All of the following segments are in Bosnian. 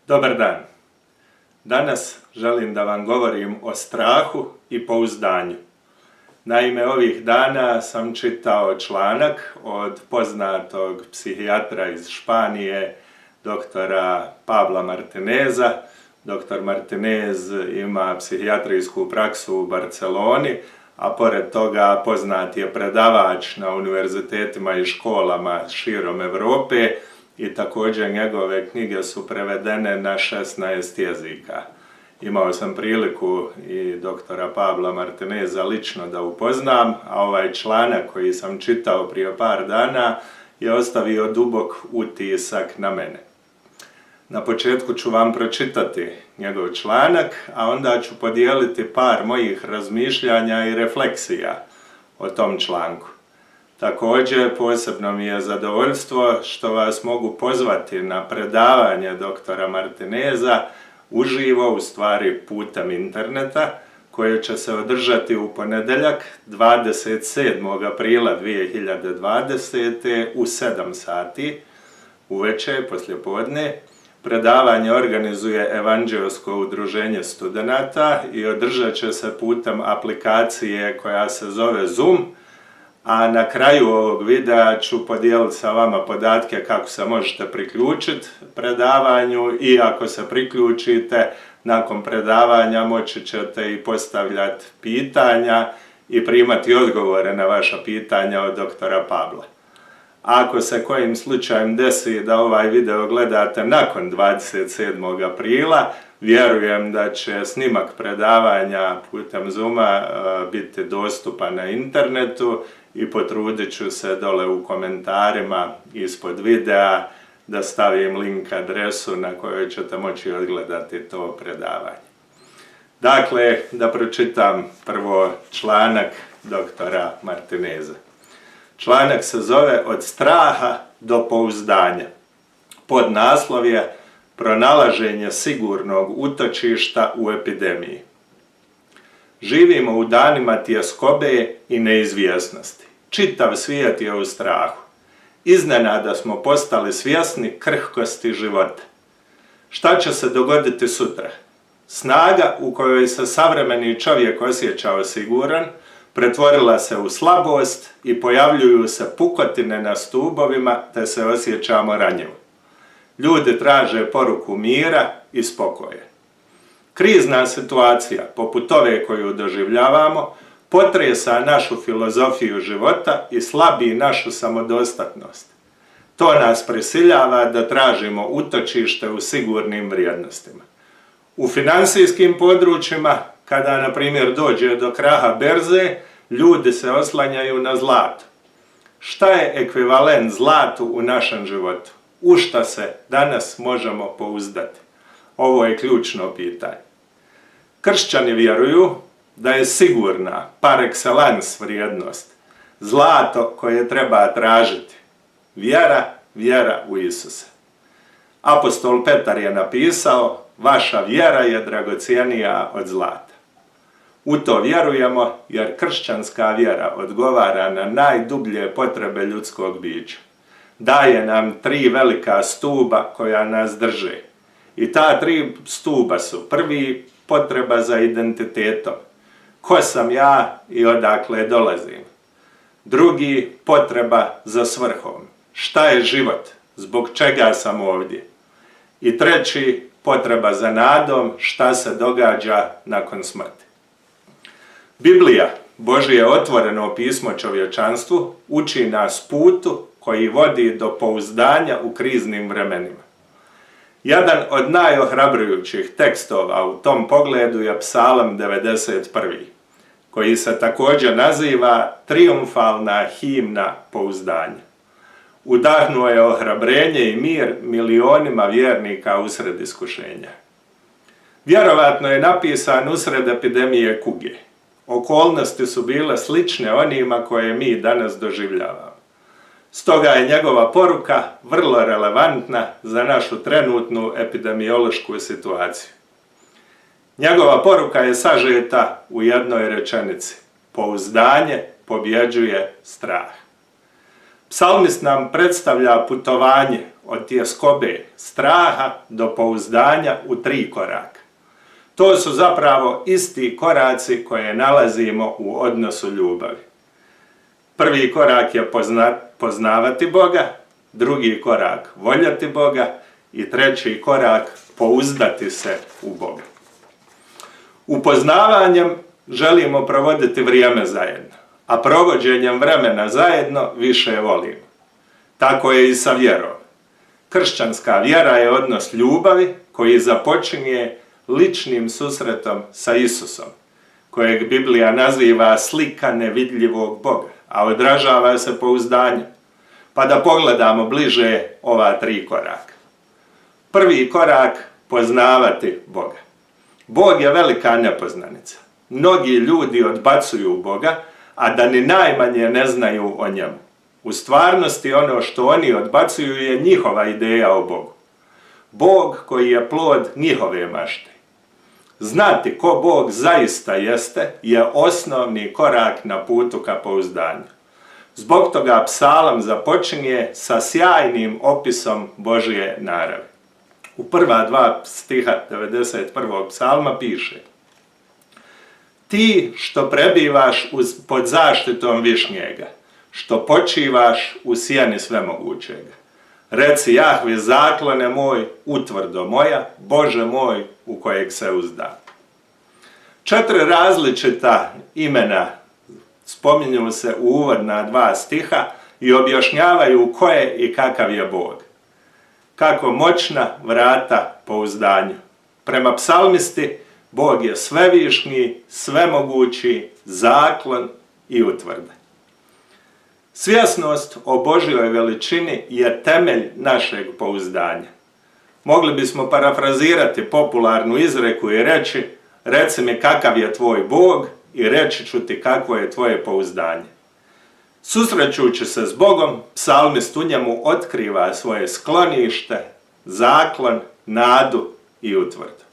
Dobar dan. Danas želim da vam govorim o strahu i pouzdanju. Naime, ovih dana sam čitao članak od poznatog psihijatra iz Španije, doktora Pabla Martineza. Doktor Martinez ima psihijatrijsku praksu u Barceloni, a pored toga poznat je predavač na univerzitetima i školama širom Europe i također njegove knjige su prevedene na 16 jezika. Imao sam priliku i doktora Pabla Martineza lično da upoznam, a ovaj članak koji sam čitao prije par dana je ostavio dubok utisak na mene. Na početku ću vam pročitati njegov članak, a onda ću podijeliti par mojih razmišljanja i refleksija o tom članku. Također, posebno mi je zadovoljstvo što vas mogu pozvati na predavanje doktora Martineza uživo, u stvari putem interneta, koje će se održati u ponedjeljak 27. aprila 2020. u 7 sati uveče, poslijepodne. Predavanje organizuje Evanđeosko udruženje studenata i održat će se putem aplikacije koja se zove Zoom, a na kraju ovog videa ću podijeliti sa vama podatke kako se možete priključiti predavanju i ako se priključite nakon predavanja moći ćete i postavljati pitanja i primati odgovore na vaša pitanja od doktora Pabla. Ako se kojim slučajem desi da ovaj video gledate nakon 27. aprila, vjerujem da će snimak predavanja putem Zooma biti dostupan na internetu i potrudit ću se dole u komentarima ispod videa da stavim link adresu na kojoj ćete moći odgledati to predavanje. Dakle, da pročitam prvo članak doktora Martineza. Članak se zove Od straha do pouzdanja. Podnaslov je Pronalaženje sigurnog utočišta u epidemiji. Živimo u danima tjeskobe i neizvjesnosti. Čitav svijet je u strahu. Iznenada smo postali svjesni krhkosti života. Šta će se dogoditi sutra? Snaga u kojoj se savremeni čovjek osjećao siguran pretvorila se u slabost i pojavljuju se pukotine na stubovima te se osjećamo ranjivo. Ljudi traže poruku mira i spokoja. Krizna situacija, poput ove koju doživljavamo, potresa našu filozofiju života i slabi našu samodostatnost. To nas prisiljava da tražimo utočište u sigurnim vrijednostima. U financijskim područjima, kada na primjer dođe do kraha berze, ljudi se oslanjaju na zlato. Šta je ekvivalent zlatu u našem životu? U šta se danas možemo pouzdati? Ovo je ključno pitanje. Kršćani vjeruju da je sigurna, par excellence vrijednost, zlato koje treba tražiti. Vjera u Isusa. Apostol Petar je napisao, vaša vjera je dragocjenija od zlata. U to vjerujemo jer kršćanska vjera odgovara na najdublje potrebe ljudskog bića. Daje nam 3 velika stuba koja nas drže. I ta 3 stuba su: prvi, potreba za identitetom. Ko sam ja i odakle dolazim? Drugi, potreba za svrhom. Šta je život? Zbog čega sam ovdje? I treći, potreba za nadom. Šta se događa nakon smrti? Biblija, Božje otvoreno pismo čovječanstvu, uči nas putu koji vodi do pouzdanja u kriznim vremenima. Jedan od najohrabrujućih tekstova u tom pogledu je Psalam 91. koji se također naziva Triumfalna himna pouzdanja. Udahnuo je ohrabrenje i mir milionima vjernika usred iskušenja. Vjerovatno je napisan usred epidemije kuge. Okolnosti su bile slične onima koje mi danas doživljavamo. Stoga je njegova poruka vrlo relevantna za našu trenutnu epidemiološku situaciju. Njegova poruka je sažeta u jednoj rečenici: pouzdanje pobjeđuje strah. Psalmist nam predstavlja putovanje od tjeskobe, straha do pouzdanja u 3 koraka. To su zapravo isti koraci koje nalazimo u odnosu ljubavi. Prvi korak je poznavati Boga, drugi korak voljeti Boga i treći korak pouzdati se u Boga. Upoznavanjem želimo provoditi vrijeme zajedno, a provođenjem vremena zajedno više volimo. Tako je i sa vjerom. Kršćanska vjera je odnos ljubavi koji započinje ličnim susretom sa Isusom, kojeg Biblija naziva slika nevidljivog Boga, a odražava se pouzdanjem. Pa da pogledamo bliže ova 3 koraka. Prvi korak, poznavati Boga. Bog je velika nepoznanica. Mnogi ljudi odbacuju Boga, a da ni najmanje ne znaju o njemu. U stvarnosti ono što oni odbacuju je njihova ideja o Bogu. Bog koji je plod njihove mašte. Znati ko Bog zaista jeste je osnovni korak na putu ka pouzdanju. Zbog toga psalam započinje sa sjajnim opisom Božje naravi. U prva 2 stiha 91. psalma piše: Ti što prebivaš pod zaštitom Višnjega, što počivaš u sjeni svemogućega. Reci Jahve, zaklone moj, utvrdo moja, Bože moj u kojeg se uzdam. 4 različita imena spominju se u uvodna 2 stiha i objašnjavaju ko je i kakav je Bog. Kako moćna vrata pouzdanju. Prema psalmisti, Bog je svevišnji, svemogući, zaklon i utvrda. Svjesnost o Božjoj veličini je temelj našeg pouzdanja. Mogli bismo parafrazirati popularnu izreku i reći: reci mi kakav je tvoj Bog i reći ću ti kakvo je tvoje pouzdanje. Susrećući se s Bogom, psalmist u njemu otkriva svoje sklonište, zaklon, nadu i utvrdu.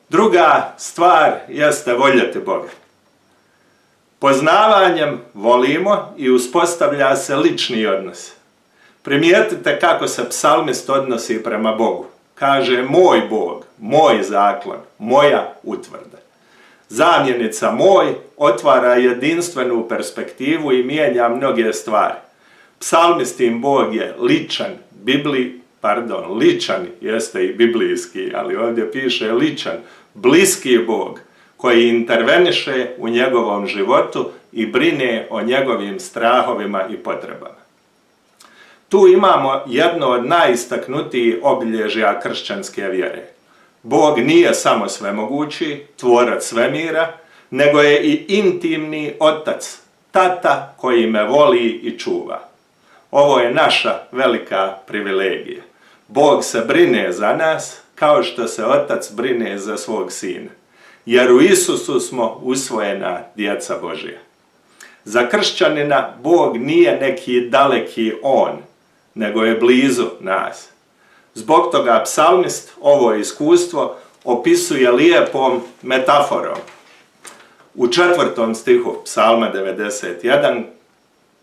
Druga stvar jeste voljeti Boga. Poznavanjem volimo i uspostavlja se lični odnos. Primijetite kako se psalmist odnosi prema Bogu. Kaže moj Bog, moj zaklon, moja utvrda. Zamjenica moj otvara jedinstvenu perspektivu i mijenja mnoge stvari. Psalmistin Bog je ličan, ličan jeste i biblijski, ali ovdje piše ličan, bliski Bog koji interveniše u njegovom životu i brine o njegovim strahovima i potrebama. Tu imamo jedno od najistaknutijih obilježja kršćanske vjere. Bog nije samo svemogući, tvorac svemira, nego je i intimni otac, tata koji me voli i čuva. Ovo je naša velika privilegija. Bog se brine za nas kao što se otac brine za svog sina. Jer u Isusu smo usvojena djeca Božja. Za kršćanina Bog nije neki daleki on, nego je blizu nas. Zbog toga psalmist ovo iskustvo opisuje lijepom metaforom. U 4. stihu psalma 91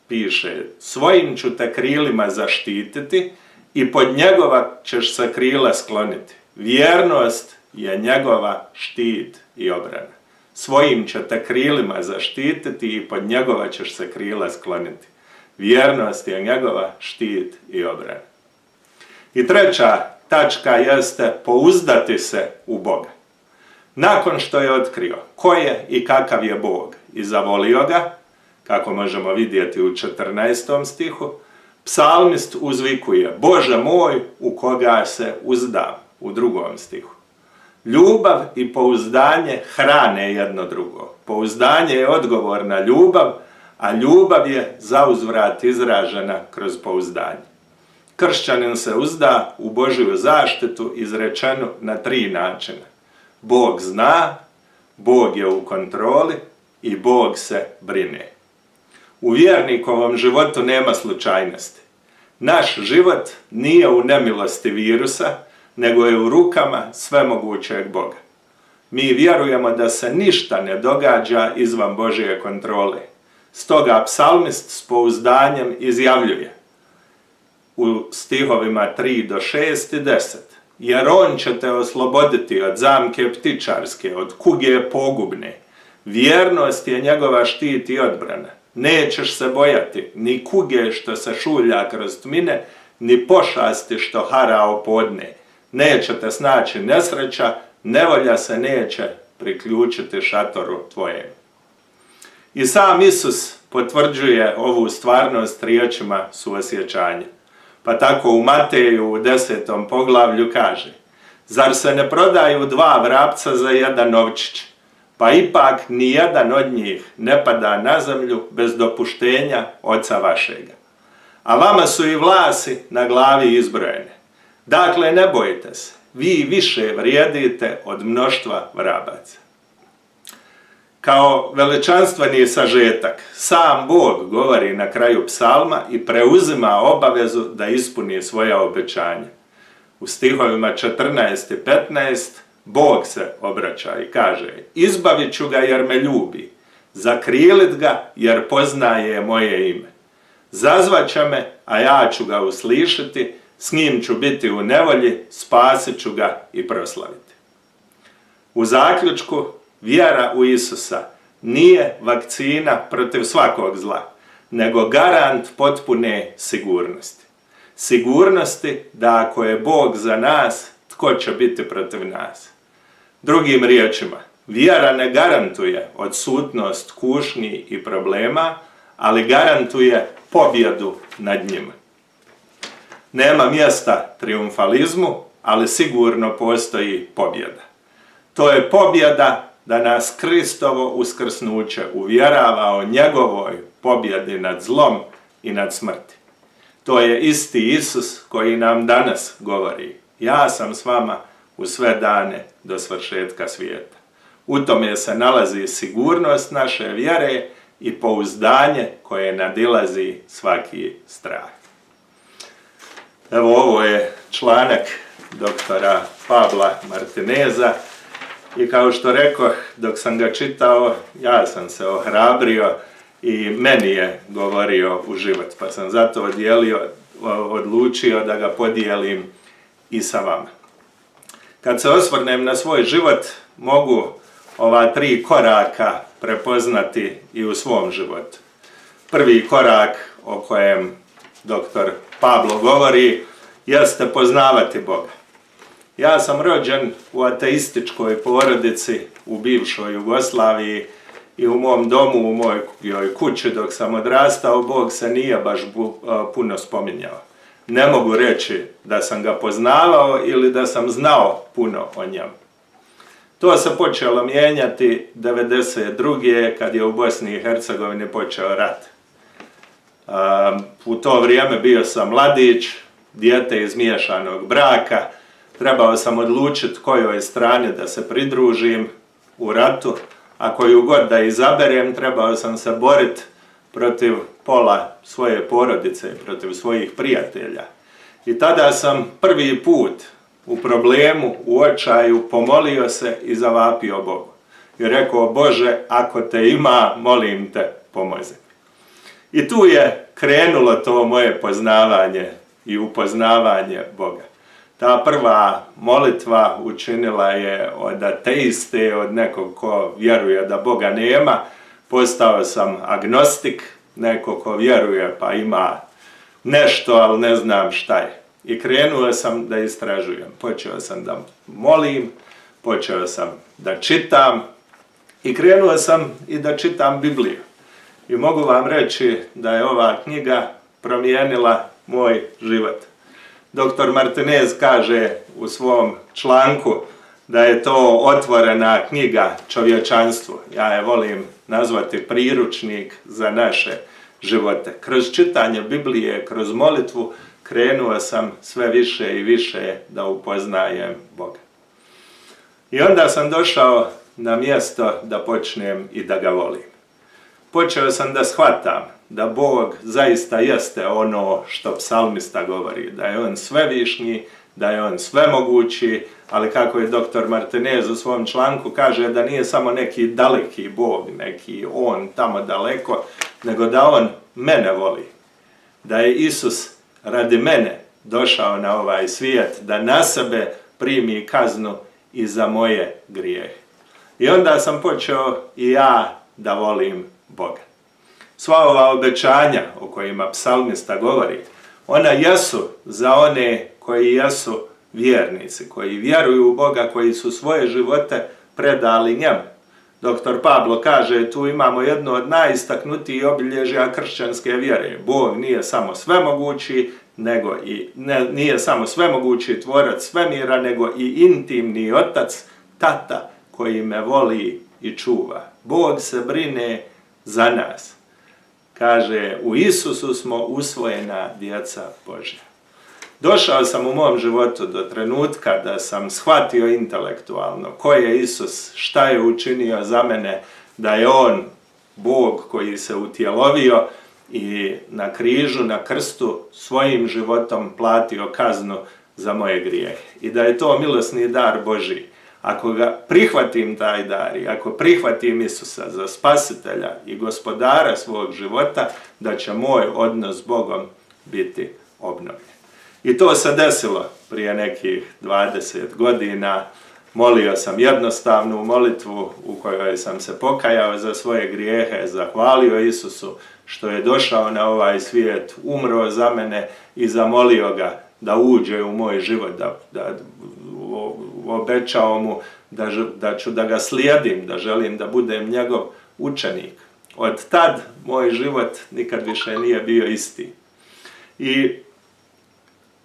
piše: svojim ću te krilima zaštititi i pod njegova ćeš se krila skloniti. Vjernost je njegova štit i obrana. Svojim će te krilima zaštititi i pod njegova ćeš se krila skloniti. Vjernost je njegova štit i obrana. I treća tačka jeste pouzdati se u Boga. Nakon što je otkrio ko je i kakav je Bog i zavolio ga, kako možemo vidjeti u 14. stihu, psalmist uzvikuje: Bože moj u koga se uzdam, u 2. stihu. Ljubav i pouzdanje hrane jedno drugo. Pouzdanje je odgovor na ljubav, a ljubav je zauzvrat izražena kroz pouzdanje. Kršćanin se uzda u Božju zaštitu izrečenu na 3 načina. Bog zna, Bog je u kontroli i Bog se brine. U vjernikovom životu nema slučajnosti. Naš život nije u nemilosti virusa, nego je u rukama svemogućeg Boga. Mi vjerujemo da se ništa ne događa izvan Božje kontrole. Stoga psalmist s pouzdanjem izjavljuje: u stihovima 3 do 6 i 10. Jer on će te osloboditi od zamke ptičarske, od kuge pogubne. Vjernost je njegova štit i odbrana. Nećeš se bojati ni kuge što se šulja kroz tmine, ni pošasti što hara opodne. Neće te snaći nesreća, nevolja se neće priključiti šatoru tvojem. I sam Isus potvrđuje ovu stvarnost riječima suosjećanja. Pa tako u Mateju u 10. poglavlju kaže: zar se ne prodaju 2 vrapca za 1 novčić? Pa ipak ni jedan od njih ne pada na zemlju bez dopuštenja Oca vašega. A vama su i vlasi na glavi izbrojene. Dakle, ne bojte se, vi više vrijedite od mnoštva vrabaca. Kao veličanstveni sažetak, sam Bog govori na kraju psalma i preuzima obavezu da ispuni svoja obećanja. U stihovima 14 i 15 Bog se obraća i kaže: izbavit ću ga jer me ljubi, zakrilit ga jer poznaje moje ime. Zazvaće me, a ja ću ga uslišiti, s njim ću biti u nevolji, spasit ću ga i proslaviti. U zaključku, vjera u Isusa nije vakcina protiv svakog zla, nego garant potpune sigurnosti. Sigurnosti da ako je Bog za nas, tko će biti protiv nas? Drugim riječima, vjera ne garantuje odsutnost kušnji i problema, ali garantuje pobjedu nad njima. Nema mjesta trijumfalizmu, ali sigurno postoji pobjeda. To je pobjeda da nas Kristovo uskrsnuće uvjerava o njegovoj pobjedi nad zlom i nad smrti. To je isti Isus koji nam danas govori: ja sam s vama u sve dane do svršetka svijeta. U tome se nalazi sigurnost naše vjere i pouzdanje koje nadilazi svaki strah. Evo, ovo je članak doktora Pabla Martineza i kao što rekoh, dok sam ga čitao, ja sam se ohrabrio i meni je govorio u život, pa sam zato odlučio da ga podijelim i sa vama. Kad se osvrnem na svoj život, mogu ova 3 koraka prepoznati i u svom životu. Prvi korak o kojem doktor Pablo govori jeste poznavati Boga. Ja sam rođen u ateističkoj porodici u bivšoj Jugoslaviji i u mom domu, u mojoj kući dok sam odrastao, Bog se nije baš puno spominjao. Ne mogu reći da sam ga poznavao ili da sam znao puno o njemu. To se počelo mijenjati 1992. kad je u Bosni i Hercegovini počeo rat. U to vrijeme bio sam mladić, dijete iz miješanog braka, trebao sam odlučiti kojoj strani da se pridružim u ratu, a koju god da izaberem trebao sam se boriti protiv pola svoje porodice, protiv svojih prijatelja. I tada sam prvi put u problemu, u očaju, pomolio se i zavapio Bogu. I rekao: Bože, ako te ima, molim te, pomozi. I tu je krenulo to moje poznavanje i upoznavanje Boga. Ta prva molitva učinila je od ateiste, od nekog ko vjeruje da Boga nema, postao sam agnostik, neko ko vjeruje pa ima nešto, ali ne znam šta je. I krenuo sam da istražujem. Počeo sam da molim, počeo sam da čitam i krenuo sam i da čitam Bibliju. I mogu vam reći da je ova knjiga promijenila moj život. Dr. Martinez kaže u svom članku da je to otvorena knjiga čovječanstvu. Ja je volim nazvati priručnik za naše živote. Kroz čitanje Biblije, kroz molitvu, krenuo sam sve više i više da upoznajem Boga. I onda sam došao na mjesto da počnem i da ga volim. Počeo sam da shvatam da Bog zaista jeste ono što psalmista govori, da je on svevišnji, da je on svemogući, ali kako je dr. Martinez u svom članku kaže da nije samo neki daleki Bog, neki on tamo daleko, nego da on mene voli. Da je Isus radi mene došao na ovaj svijet, da na sebe primi kaznu i za moje grijehe. I onda sam počeo i ja da volim Boga. Sva ova obećanja o kojima psalmista govori, ona jesu za one koji jesu vjernici, koji vjeruju u Boga, koji su svoje živote predali njemu. Dr. Pablo kaže, tu imamo jedno od najistaknutijih obilježja kršćanske vjere. Bog nije samo svemogući, nije samo svemogući tvorac svemira, nego i intimni otac, tata koji me voli i čuva. Bog se brine za nas. Kaže, u Isusu smo usvojena djeca Božja. Došao sam u mom životu do trenutka da sam shvatio intelektualno ko je Isus, šta je učinio za mene, da je On Bog koji se utjelovio i na križu, na krstu svojim životom platio kaznu za moje grijehe. I da je to milosni dar Božji. Ako ga prihvatim taj dar i ako prihvatim Isusa za spasitelja i gospodara svog života, da će moj odnos s Bogom biti obnovljen. I to se desilo prije nekih 20 godina. Molio sam jednostavnu molitvu u kojoj sam se pokajao za svoje grijehe, zahvalio Isusu što je došao na ovaj svijet, umro za mene i zamolio ga da uđe u moj život, da obećao mu da ću da ga slijedim, da želim da budem njegov učenik. Od tad moj život nikad više nije bio isti. I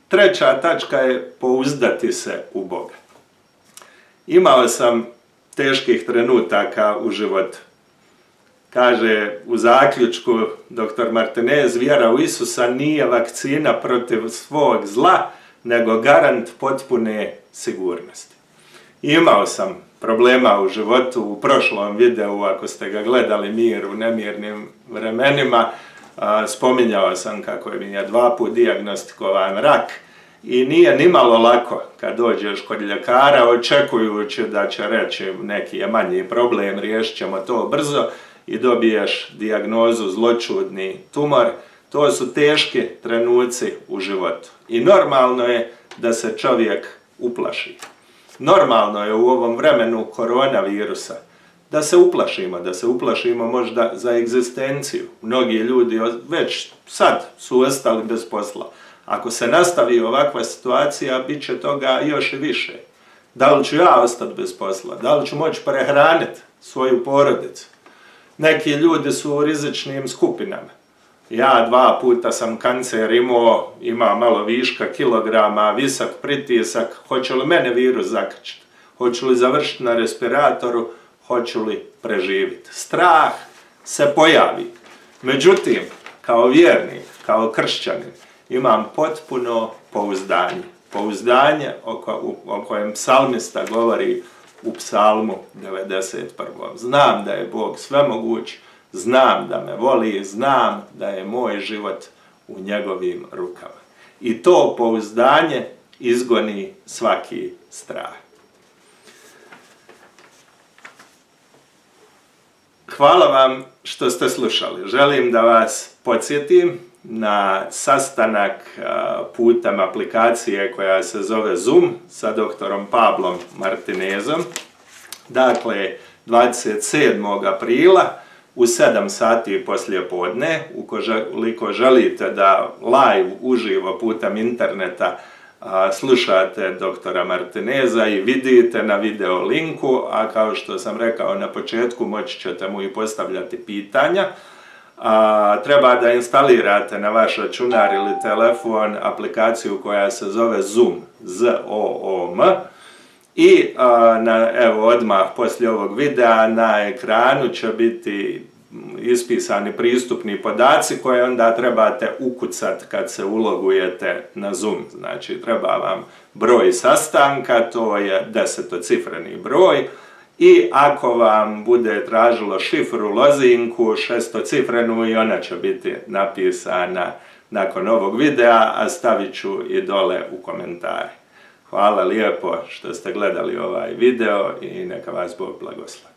treća tačka je pouzdati se u Boga. Imao sam teških trenutaka u životu. Kaže u zaključku dr. Martinez, vjera u Isusa nije vakcina protiv svog zla, nego garant potpune sigurnosti. Imao sam problema u životu, u prošlom videu, ako ste ga gledali, Mir u nemirnim vremenima, spominjao sam kako mi je 2 puta dijagnostikovan rak i nije nimalo lako kad dođeš kod ljekara očekujući da će reći neki je manji problem, riješit ćemo to brzo i dobiješ dijagnozu zloćudni tumor. To su teški trenuci u životu i normalno je da se čovjek uplaši. Normalno je u ovom vremenu koronavirusa da se uplašimo možda za egzistenciju. Mnogi ljudi već sad su ostali bez posla. Ako se nastavi ovakva situacija, bit će toga još i više. Da li ću ja ostati bez posla? Da li ću moći prehraniti svoju porodicu? Neki ljudi su u rizičnim skupinama. Ja 2 puta sam kancer imao, ima malo viška kilograma, visok pritisak. Hoće li mene virus zakačiti? Hoću li završiti na respiratoru? Hoću li preživjeti? Strah se pojavi. Međutim, kao vjernik, kao kršćanin, imam potpuno pouzdanje. Pouzdanje o kojem psalmista govori u psalmu 91. Znam da je Bog svemoguć, znam da me voli, znam da je moj život u njegovim rukama. I to pouzdanje izgoni svaki strah. Hvala vam što ste slušali. Želim da vas podsjetim na sastanak putem aplikacije koja se zove Zoom sa doktorom Pablom Martinezom. Dakle, 27. aprila u 7 sati poslijepodne, ukoliko želite da live uživo putem interneta slušate doktora Martineza i vidite na video linku, a kao što sam rekao na početku, moći ćete mu i postavljati pitanja. Treba da instalirate na vaš računar ili telefon aplikaciju koja se zove Zoom, Z-O-O-M, i evo odmah poslije ovog videa na ekranu će biti ispisani pristupni podaci koje onda trebate ukucati kad se ulogujete na Zoom. Znači treba vam broj sastanka, to je 10-cifreni broj, i ako vam bude tražilo šifru lozinku 6-cifrenu i ona će biti napisana nakon ovog videa, a stavit ću i dole u komentare. Hvala lijepo što ste gledali ovaj video i neka vas Bog blagoslovi.